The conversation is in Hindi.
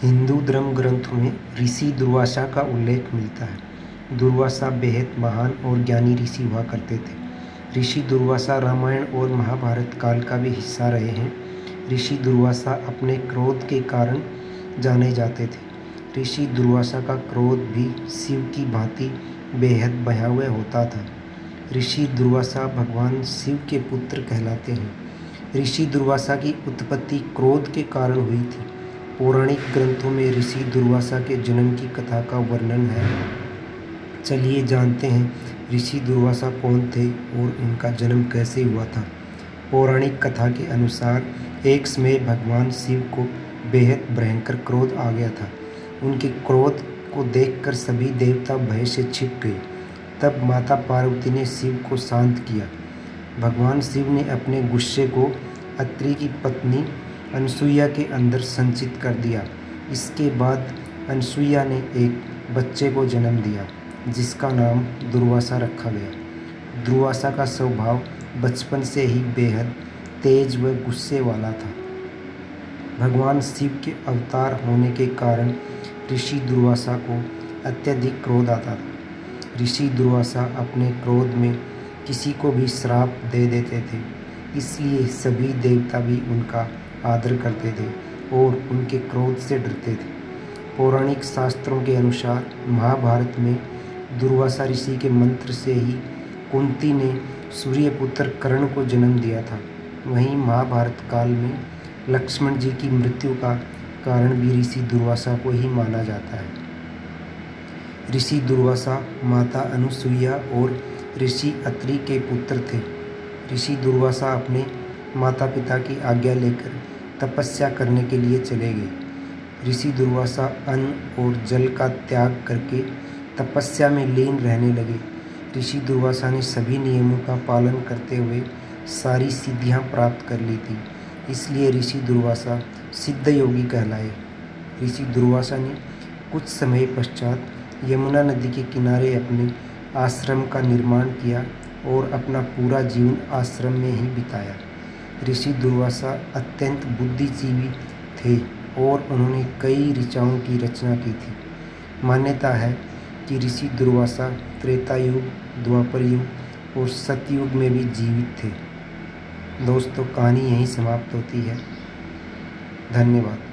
हिंदू धर्म ग्रंथों में ऋषि दुर्वासा का उल्लेख मिलता है। दुर्वासा बेहद महान और ज्ञानी ऋषि हुआ करते थे। ऋषि दुर्वासा रामायण और महाभारत काल का भी हिस्सा रहे हैं। ऋषि दुर्वासा अपने क्रोध के कारण जाने जाते थे। ऋषि दुर्वासा का क्रोध भी शिव की भांति बेहद भयावह होता था। ऋषि दुर्वासा भगवान शिव के पुत्र कहलाते हैं। ऋषि दुर्वासा की उत्पत्ति क्रोध के कारण हुई थी। पौराणिक ग्रंथों में ऋषि दुर्वासा के जन्म की कथा का वर्णन है। चलिए जानते हैं ऋषि दुर्वासा कौन थे और उनका जन्म कैसे हुआ था। पौराणिक कथा के अनुसार एक समय भगवान शिव को बेहद भयंकर क्रोध आ गया था। उनके क्रोध को देखकर सभी देवता भय से छिप गए। तब माता पार्वती ने शिव को शांत किया। भगवान शिव ने अपने गुस्से को अत्रि की पत्नी अनसुईया के अंदर संचित कर दिया। इसके बाद अनसुईया ने एक बच्चे को जन्म दिया जिसका नाम दुर्वासा रखा गया। दुर्वासा का स्वभाव बचपन से ही बेहद तेज व गुस्से वाला था। भगवान शिव के अवतार होने के कारण ऋषि दुर्वासा को अत्यधिक क्रोध आता था। ऋषि दुर्वासा अपने क्रोध में किसी को भी श्राप दे देते थे, इसलिए सभी देवता भी उनका आदर करते थे और उनके क्रोध से डरते थे। पौराणिक शास्त्रों के अनुसार महाभारत में दुर्वासा ऋषि के मंत्र से ही कुंती ने सूर्यपुत्र कर्ण को जन्म दिया था। वहीं महाभारत काल में लक्ष्मण जी की मृत्यु का कारण भी ऋषि दुर्वासा को ही माना जाता है। ऋषि दुर्वासा माता अनुसुईया और ऋषि अत्रि के पुत्र थे। ऋषि दुर्वासा अपने माता पिता की आज्ञा लेकर तपस्या करने के लिए चले गए। ऋषि दुर्वासा अन्न और जल का त्याग करके तपस्या में लीन रहने लगे। ऋषि दुर्वासा ने सभी नियमों का पालन करते हुए सारी सिद्धियां प्राप्त कर ली थी, इसलिए ऋषि दुर्वासा सिद्ध योगी कहलाए। ऋषि दुर्वासा ने कुछ समय पश्चात यमुना नदी के किनारे अपने आश्रम का निर्माण किया और अपना पूरा जीवन आश्रम में ही बिताया। ऋषि दुर्वासा अत्यंत बुद्धिजीवी थे और उन्होंने कई ऋचाओं की रचना की थी। मान्यता है कि ऋषि दुर्वासा त्रेता युग, द्वापर युग और सतयुग में भी जीवित थे। दोस्तों, कहानी यहीं समाप्त होती है। धन्यवाद।